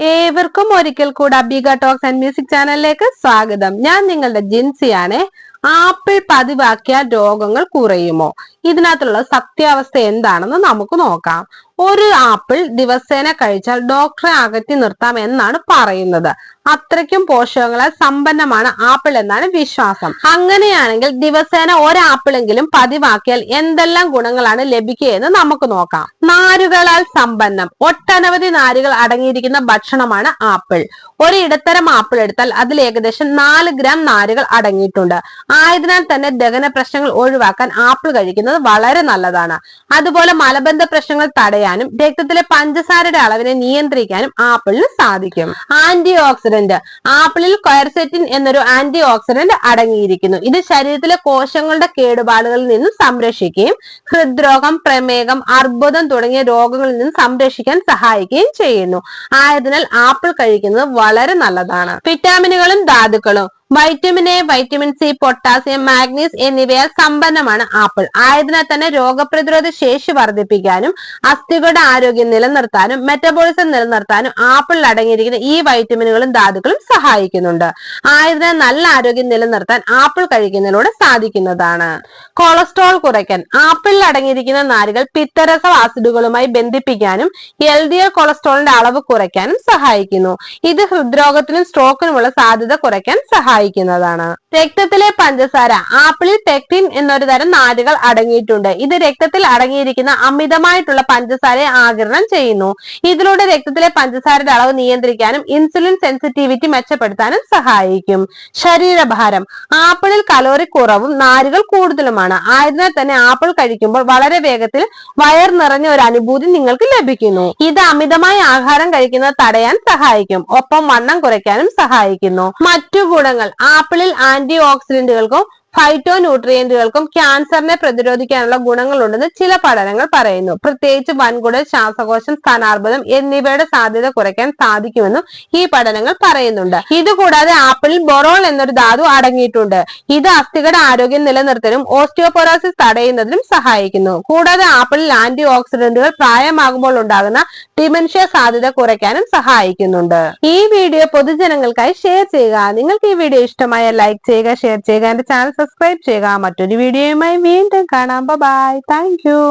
ഏവർക്കും ഒരിക്കൽ കൂടെ അബിക ടോക്സ് ആൻഡ് മ്യൂസിക് ചാനലിലേക്ക് സ്വാഗതം. ഞാൻ നിങ്ങളുടെ ജിൻസിയാണ്. ആപ്പിൾ പതിവാക്കിയാൽ രോഗങ്ങൾ കുറയുമോ? ഇതിനകത്തുള്ള സത്യാവസ്ഥ എന്താണെന്ന് നമുക്ക് നോക്കാം. ഒരു ആപ്പിൾ ദിവസേന കഴിച്ചാൽ ഡോക്ടറെ അകറ്റി നിർത്താം എന്നാണ് പറയുന്നത്. അത്രയ്ക്കും പോഷകങ്ങളാൽ സമ്പന്നമാണ് ആപ്പിൾ എന്നാണ് വിശ്വാസം. അങ്ങനെയാണെങ്കിൽ ദിവസേന ഒരാപ്പിളെങ്കിലും പതിവാക്കിയാൽ എന്തെല്ലാം ഗുണങ്ങളാണ് ലഭിക്കുക എന്ന് നമുക്ക് നോക്കാം. നാരുകളാൽ സമ്പന്നം. ഒട്ടനവധി നാരുകൾ അടങ്ങിയിരിക്കുന്ന ഭക്ഷണമാണ് ആപ്പിൾ. ഒരു ഇടത്തരം ആപ്പിൾ എടുത്താൽ അതിൽ ഏകദേശം 4 ഗ്രാം നാരുകൾ അടങ്ങിയിട്ടുണ്ട്. ആയതിനാൽ തന്നെ ദഹന പ്രശ്നങ്ങൾ ഒഴിവാക്കാൻ ആപ്പിൾ കഴിക്കുന്നത് വളരെ നല്ലതാണ്. അതുപോലെ മലബന്ധ പ്രശ്നങ്ങൾ തടയാനും രക്തത്തിലെ പഞ്ചസാരയുടെ അളവിനെ നിയന്ത്രിക്കാനും ആപ്പിളിന് സാധിക്കും. Anti oxidant. ആപ്പിളിൽ ക്വയർസെറ്റിൻ എന്നൊരു ആന്റി ഓക്സിഡന്റ് അടങ്ങിയിരിക്കുന്നു. ഇത് ശരീരത്തിലെ കോശങ്ങളുടെ കേടുപാടുകളിൽ നിന്നും സംരക്ഷിക്കുകയും ഹൃദ്രോഗം, പ്രമേഹം, അർബുദം തുടങ്ങിയ രോഗങ്ങളിൽ നിന്നും സംരക്ഷിക്കാൻ സഹായിക്കുകയും ചെയ്യുന്നു. ആയതിനാൽ ആപ്പിൾ കഴിക്കുന്നത് വളരെ നല്ലതാണ്. വിറ്റാമിനുകളും ധാതുക്കളും. Vitamin A, vitamin C, potassium, മാഗ്നീസ് എന്നിവയാൽ സമ്പന്നമാണ് ആപ്പിൾ. ആയതിനാൽ തന്നെ രോഗപ്രതിരോധ ശേഷി വർദ്ധിപ്പിക്കാനും അസ്ഥികളുടെ ആരോഗ്യം നിലനിർത്താനും മെറ്റബോളിസം നിലനിർത്താനും ആപ്പിളിൽ അടങ്ങിയിരിക്കുന്ന ഈ വൈറ്റമിനുകളും ധാതുക്കളും സഹായിക്കുന്നുണ്ട്. ആയതിനാൽ നല്ല ആരോഗ്യം നിലനിർത്താൻ ആപ്പിൾ കഴിക്കുന്നതിലൂടെ സാധിക്കുന്നതാണ്. കൊളസ്ട്രോൾ കുറയ്ക്കാൻ. ആപ്പിളിൽ അടങ്ങിയിരിക്കുന്ന നാരുകൾ പിത്തരസ ആസിഡുകളുമായി ബന്ധിപ്പിക്കാനും എൽഡിഎൽ കൊളസ്ട്രോളിന്റെ അളവ് കുറയ്ക്കാനും സഹായിക്കുന്നു. ഇത് ഹൃദ്രോഗത്തിനും സ്ട്രോക്കിനുമുള്ള സാധ്യത കുറയ്ക്കാൻ സഹായിക്കുന്നതാണ്. രക്തത്തിലെ പഞ്ചസാര. ആപ്പിളിൽ പെക്റ്റിൻ എന്നൊരു തരം നാരുകൾ അടങ്ങിയിട്ടുണ്ട്. ഇത് രക്തത്തിൽ അടങ്ങിയിരിക്കുന്ന അമിതമായിട്ടുള്ള പഞ്ചസാരയെ ആഗിരണം ചെയ്യുന്നു. ഇതിലൂടെ രക്തത്തിലെ പഞ്ചസാരയുടെ അളവ് നിയന്ത്രിക്കാനും ഇൻസുലിൻ സെൻസിറ്റിവിറ്റി മെച്ചപ്പെടുത്താനും സഹായിക്കും. ശരീരഭാരം. ആപ്പിളിൽ കലോറി കുറവും നാരുകൾ കൂടുതലുമാണ്. ആയതിനാൽ തന്നെ ആപ്പിൾ കഴിക്കുമ്പോൾ വളരെ വേഗത്തിൽ വയർ നിറഞ്ഞ ഒരു അനുഭൂതി നിങ്ങൾക്ക് ലഭിക്കുന്നു. ഇത് അമിതമായി ആഹാരം കഴിക്കുന്നത് തടയാൻ സഹായിക്കും. ഒപ്പം വണ്ണം കുറയ്ക്കാനും സഹായിക്കുന്നു. മറ്റു ഗുണങ്ങൾ. ആപ്പിളിൽ ആന്റി ഓക്സിഡന്റുകൾക്കും ഫൈറ്റോ ന്യൂട്രിയന്റുകൾക്കും ക്യാൻസറിനെ പ്രതിരോധിക്കാനുള്ള ഗുണങ്ങളുണ്ടെന്ന് ചില പഠനങ്ങൾ പറയുന്നു. പ്രത്യേകിച്ച് വൻകുടൽ, ശ്വാസകോശം, സ്ഥാനാർബുദം എന്നിവയുടെ സാധ്യത കുറയ്ക്കാൻ സാധിക്കുമെന്നും ഈ പഠനങ്ങൾ പറയുന്നുണ്ട്. ഇതുകൂടാതെ ആപ്പിളിൽ ബൊറോൾ എന്നൊരു ധാതു അടങ്ങിയിട്ടുണ്ട്. ഇത് അസ്ഥികളുടെ ആരോഗ്യം നിലനിർത്താനും ഓസ്റ്റിയോപൊറോസിസ് തടയുന്നതിനും സഹായിക്കുന്നു. കൂടാതെ ആപ്പിളിൽ ആന്റി ഓക്സിഡന്റുകൾ പ്രായമാകുമ്പോൾ ഉണ്ടാകുന്ന ഡിമെൻഷ്യ സാധ്യത കുറയ്ക്കാനും സഹായിക്കുന്നുണ്ട്. ഈ വീഡിയോ പൊതുജനങ്ങൾക്കായി ഷെയർ ചെയ്യുക. നിങ്ങൾക്ക് ഈ വീഡിയോ ഇഷ്ടമായ ലൈക്ക് ചെയ്യുക, ഷെയർ ചെയ്യുക, എന്റെ ചാനൽ സബ്സ്ക്രൈബ് ചെയ്യുക. മറ്റൊരു വീഡിയോയുമായി വീണ്ടും കാണാം. ബൈ. Thank you.